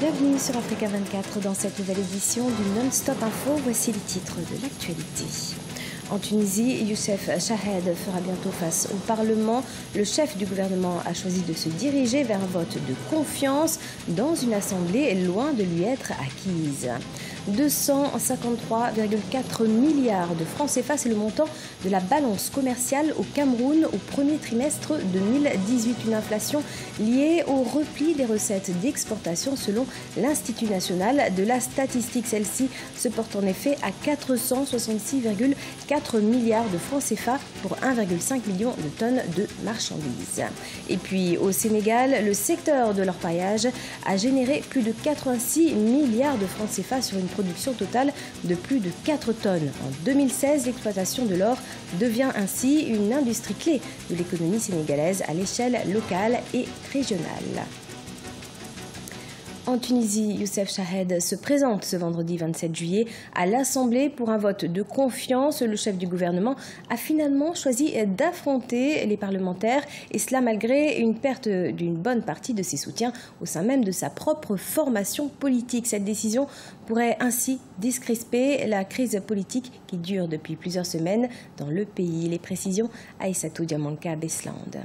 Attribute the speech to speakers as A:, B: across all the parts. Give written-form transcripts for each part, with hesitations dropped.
A: Bienvenue sur Africa 24 dans cette nouvelle édition du Non-Stop Info. Voici les titres de l'actualité. En Tunisie, Youssef Chahed fera bientôt face au Parlement. Le chef du gouvernement a choisi de se diriger vers un vote de confiance dans une assemblée loin de lui être acquise. 253,4 milliards de francs CFA, c'est le montant de la balance commerciale au Cameroun au premier trimestre 2018. Une inflation liée au repli des recettes d'exportation selon l'Institut national de la statistique. Celle-ci se porte en effet à 466,4 milliards de francs CFA pour 1,5 million de tonnes de marchandises. Et puis au Sénégal, le secteur de l'orpaillage a généré plus de 86 milliards de francs CFA sur une production totale de plus de 4 tonnes. En 2016, l'exploitation de l'or devient ainsi une industrie clé de l'économie sénégalaise à l'échelle locale et régionale. En Tunisie, Youssef Chahed se présente ce vendredi 27 juillet à l'Assemblée pour un vote de confiance. Le chef du gouvernement a finalement choisi d'affronter les parlementaires, et cela malgré une perte d'une bonne partie de ses soutiens au sein même de sa propre formation politique. Cette décision pourrait ainsi décrisper la crise politique qui dure depuis plusieurs semaines dans le pays. Les précisions, Aïssatou Diamanka Besland.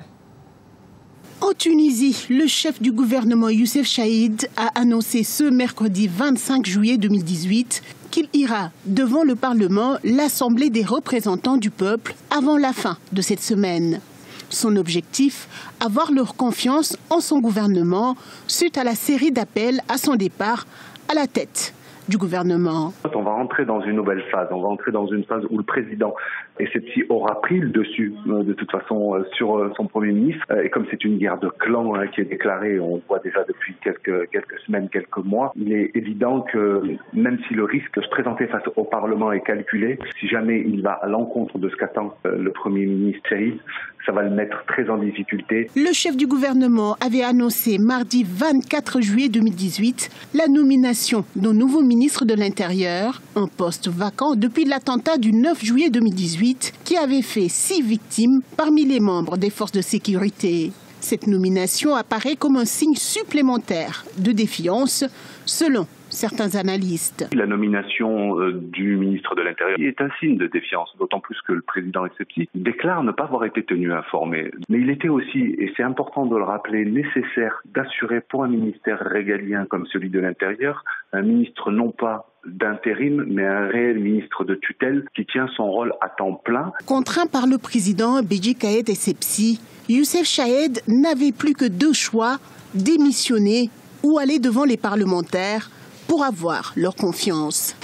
B: En Tunisie, le chef du gouvernement Youssef Chahed a annoncé ce mercredi 25 juillet 2018 qu'il ira devant le Parlement, l'Assemblée des représentants du peuple, avant la fin de cette semaine. Son objectif, avoir leur confiance en son gouvernement suite à la série d'appels à son départ à la tête du gouvernement.
C: On va rentrer dans une nouvelle phase, on va entrer dans une phase où le président Essebsi aura pris le dessus de toute façon sur son Premier ministre. Et comme c'est une guerre de clans qui est déclarée, on le voit déjà depuis quelques semaines, quelques mois, il est évident que même si le risque de se présenter face au Parlement est calculé, si jamais il va à l'encontre de ce qu'attend le Premier ministre Chahed, ça va le mettre très en difficulté.
B: Le chef du gouvernement avait annoncé mardi 24 juillet 2018 la nomination d'un nouveau ministre de l'Intérieur, un poste vacant depuis l'attentat du 9 juillet 2018 qui avait fait 6 victimes parmi les membres des forces de sécurité. Cette nomination apparaît comme un signe supplémentaire de défiance, selon certains analystes.
C: La nomination du ministre de l'Intérieur est un signe de défiance, d'autant plus que le président Essebsi déclare ne pas avoir été tenu informé. Mais il était aussi, et c'est important de le rappeler, nécessaire d'assurer pour un ministère régalien comme celui de l'Intérieur, un ministre non pas d'intérim, mais un réel ministre de tutelle qui tient son rôle à temps plein.
B: Contraint par le président Béji Caïed Essebsi, Youssef Chahed n'avait plus que 2 choix, démissionner ou aller devant les parlementaires pour avoir leur confiance.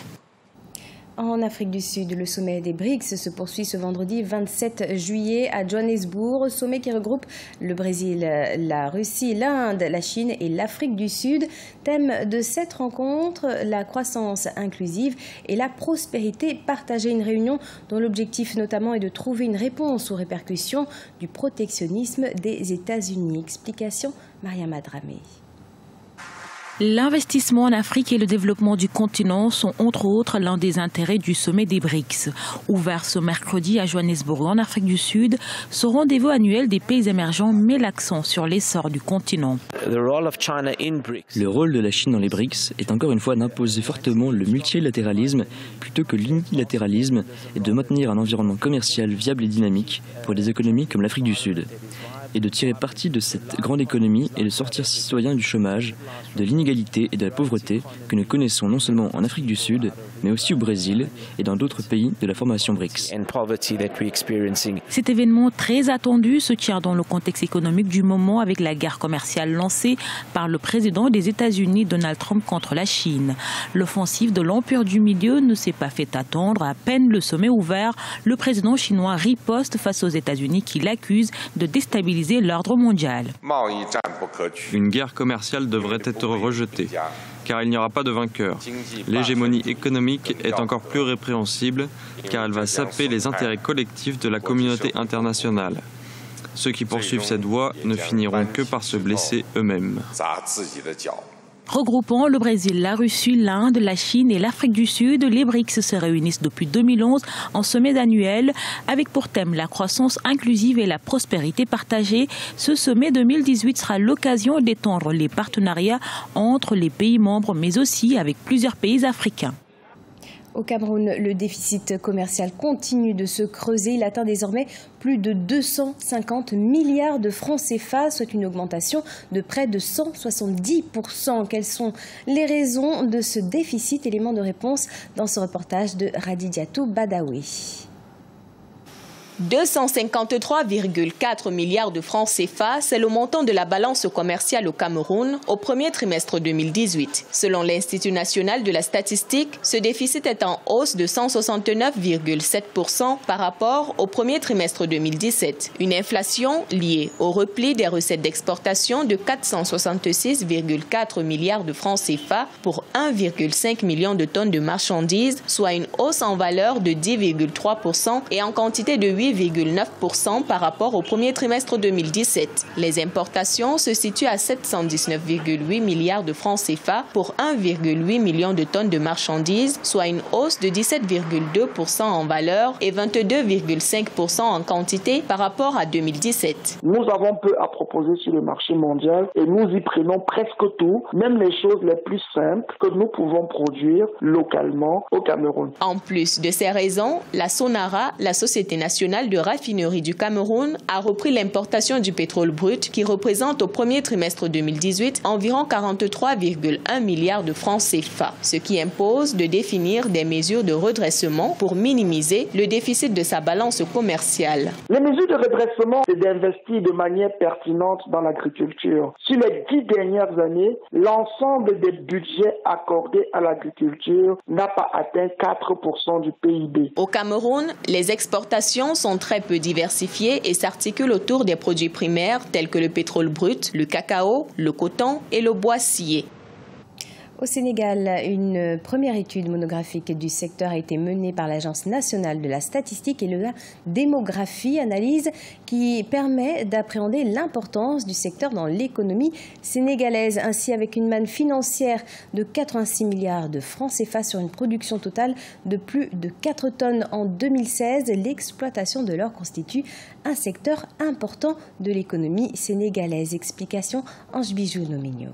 A: En Afrique du Sud, le sommet des BRICS se poursuit ce vendredi 27 juillet à Johannesburg, sommet qui regroupe le Brésil, la Russie, l'Inde, la Chine et l'Afrique du Sud. Thème de cette rencontre, la croissance inclusive et la prospérité partagée. Une réunion dont l'objectif notamment est de trouver une réponse aux répercussions du protectionnisme des États-Unis. Explication, Mariama Dramé.
D: L'investissement en Afrique et le développement du continent sont entre autres l'un des intérêts du sommet des BRICS. Ouvert ce mercredi à Johannesburg en Afrique du Sud, ce rendez-vous annuel des pays émergents met l'accent sur l'essor du continent.
E: Le rôle de la Chine dans les BRICS est encore une fois d'imposer fortement le multilatéralisme plutôt que l'unilatéralisme et de maintenir un environnement commercial viable et dynamique pour des économies comme l'Afrique du Sud. Et de tirer parti de cette grande économie et de sortir citoyens du chômage, de l'inégalité et de la pauvreté que nous connaissons non seulement en Afrique du Sud, mais aussi au Brésil et dans d'autres pays de la formation BRICS.
D: Cet événement très attendu se tient dans le contexte économique du moment avec la guerre commerciale lancée par le président des États-Unis Donald Trump contre la Chine. L'offensive de l'Empire du Milieu ne s'est pas fait attendre. À peine le sommet ouvert, le président chinois riposte face aux États-Unis qui l'accusent de déstabiliser l'ordre mondial.
F: Une guerre commerciale devrait être rejetée, car il n'y aura pas de vainqueur. L'hégémonie économique est encore plus répréhensible, car elle va saper les intérêts collectifs de la communauté internationale. Ceux qui poursuivent cette voie ne finiront que par se blesser eux-mêmes.
D: Regroupant le Brésil, la Russie, l'Inde, la Chine et l'Afrique du Sud, les BRICS se réunissent depuis 2011 en sommet annuel avec pour thème la croissance inclusive et la prospérité partagée. Ce sommet 2018 sera l'occasion d'étendre les partenariats entre les pays membres mais aussi avec plusieurs pays africains.
A: Au Cameroun, le déficit commercial continue de se creuser. Il atteint désormais plus de 250 milliards de francs CFA, soit une augmentation de près de 170%. Quelles sont les raisons de ce déficit? Élément de réponse dans ce reportage de Radidiatou Badawi.
G: 253,4 milliards de francs CFA, c'est le montant de la balance commerciale au Cameroun au premier trimestre 2018. Selon l'Institut national de la statistique, ce déficit est en hausse de 169,7% par rapport au premier trimestre 2017. Une inflation liée au repli des recettes d'exportation de 466,4 milliards de francs CFA pour 1,5 million de tonnes de marchandises, soit une hausse en valeur de 10,3% et en quantité de 8,9% par rapport au premier trimestre 2017. Les importations se situent à 719,8 milliards de francs CFA pour 1,8 million de tonnes de marchandises, soit une hausse de 17,2% en valeur et 22,5% en quantité par rapport à 2017.
H: Nous avons peu à proposer sur le marché mondial et nous y prenons presque tout, même les choses les plus simples que nous pouvons produire localement au Cameroun.
G: En plus de ces raisons, la Sonara, la Société nationale de raffinerie du Cameroun, a repris l'importation du pétrole brut qui représente au premier trimestre 2018 environ 43,1 milliards de francs CFA, ce qui impose de définir des mesures de redressement pour minimiser le déficit de sa balance commerciale.
H: Les mesures de redressement, c'est d'investir de manière pertinente dans l'agriculture. Sur les 10 dernières années, l'ensemble des budgets accordés à l'agriculture n'a pas atteint 4% du PIB.
G: Au Cameroun, les exportations sont très peu diversifiées et s'articulent autour des produits primaires tels que le pétrole brut, le cacao, le coton et le bois scié.
A: Au Sénégal, une première étude monographique du secteur a été menée par l'Agence nationale de la statistique et de la démographie, analyse qui permet d'appréhender l'importance du secteur dans l'économie sénégalaise. Ainsi, avec une manne financière de 86 milliards de francs CFA sur une production totale de plus de 4 tonnes en 2016, l'exploitation de l'or constitue un secteur important de l'économie sénégalaise. Explication Ange Bijou Nomigno.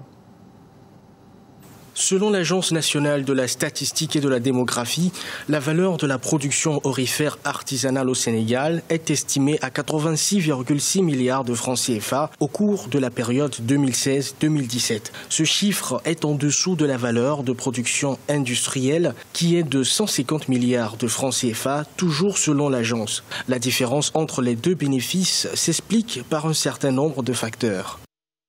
I: Selon l'Agence nationale de la statistique et de la démographie, la valeur de la production aurifère artisanale au Sénégal est estimée à 86,6 milliards de francs CFA au cours de la période 2016-2017. Ce chiffre est en dessous de la valeur de production industrielle qui est de 150 milliards de francs CFA, toujours selon l'agence. La différence entre les deux bénéfices s'explique par un certain nombre de facteurs.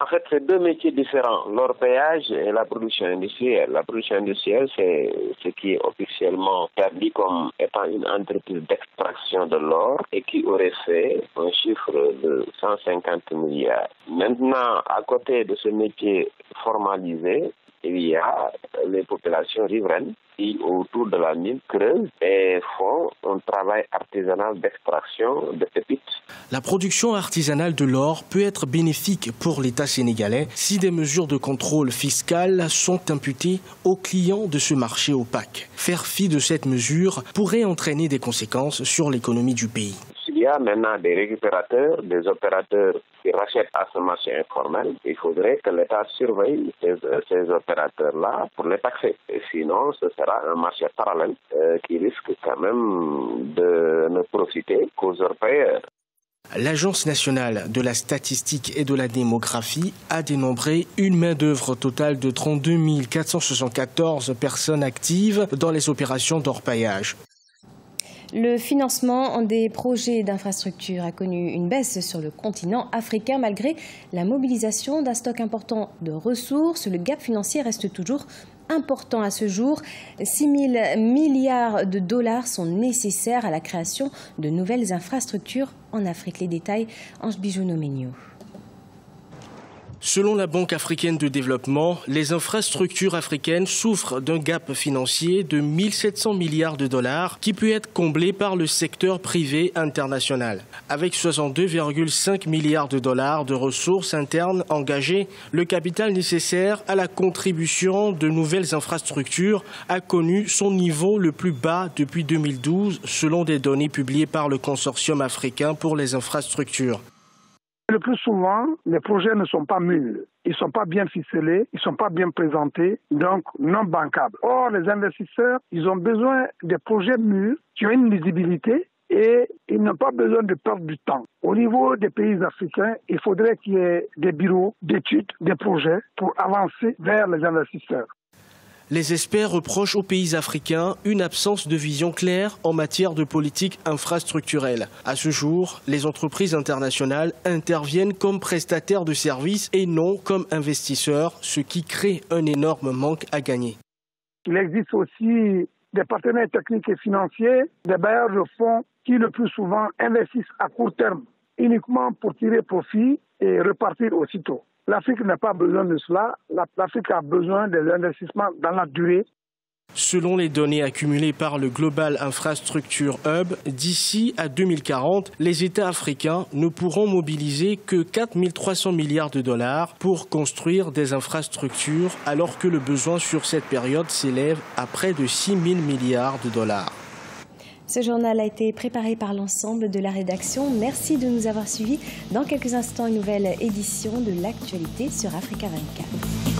J: En fait, c'est deux métiers différents, l'orpaillage et la production industrielle. La production industrielle, c'est ce qui est officiellement établi comme étant une entreprise d'extraction de l'or et qui aurait fait un chiffre de 150 milliards. Maintenant, à côté de ce métier formalisé, il y a les populations riveraines qui, autour de la mine, creusent et font un travail artisanal d'extraction de pépites.
I: La production artisanale de l'or peut être bénéfique pour l'État sénégalais si des mesures de contrôle fiscal sont imputées aux clients de ce marché opaque. Faire fi de cette mesure pourrait entraîner des conséquences sur l'économie du pays.
J: Il y a maintenant des récupérateurs, des opérateurs qui rachètent à ce marché informel. Il faudrait que l'État surveille ces opérateurs-là pour les taxer. Et sinon, ce sera un marché parallèle qui risque quand même de ne profiter qu'aux orpailleurs.
I: L'Agence nationale de la statistique et de la démographie a dénombré une main-d'œuvre totale de 32 474 personnes actives dans les opérations d'orpaillage.
A: Le financement des projets d'infrastructure a connu une baisse sur le continent africain malgré la mobilisation d'un stock important de ressources. Le gap financier reste toujours important à ce jour. 6 000 milliards de dollars sont nécessaires à la création de nouvelles infrastructures en Afrique. Les détails, Ange Bijou Nomigno.
I: Selon la Banque africaine de développement, les infrastructures africaines souffrent d'un gap financier de 1 700 milliards de dollars qui peut être comblé par le secteur privé international. Avec 62,5 milliards de dollars de ressources internes engagées, le capital nécessaire à la contribution de nouvelles infrastructures a connu son niveau le plus bas depuis 2012, selon des données publiées par le Consortium africain pour les infrastructures.
K: Le plus souvent, les projets ne sont pas mûrs, ils ne sont pas bien ficelés, ils ne sont pas bien présentés, donc non bancables. Or, les investisseurs, ils ont besoin des projets mûrs qui ont une lisibilité et ils n'ont pas besoin de perdre du temps. Au niveau des pays africains, il faudrait qu'il y ait des bureaux d'études, des projets pour avancer vers les investisseurs.
I: Les experts reprochent aux pays africains une absence de vision claire en matière de politique infrastructurelle. À ce jour, les entreprises internationales interviennent comme prestataires de services et non comme investisseurs, ce qui crée un énorme manque à gagner.
K: Il existe aussi des partenaires techniques et financiers, des bailleurs de fonds qui le plus souvent investissent à court terme, uniquement pour tirer profit et repartir aussitôt. L'Afrique n'a pas besoin de cela. L'Afrique a besoin des investissements dans la durée.
I: Selon les données accumulées par le Global Infrastructure Hub, d'ici à 2040, les États africains ne pourront mobiliser que 4 300 milliards de dollars pour construire des infrastructures, alors que le besoin sur cette période s'élève à près de 6 000 milliards de dollars.
A: Ce journal a été préparé par l'ensemble de la rédaction. Merci de nous avoir suivis. Dans quelques instants, une nouvelle édition de l'actualité sur Africa 24.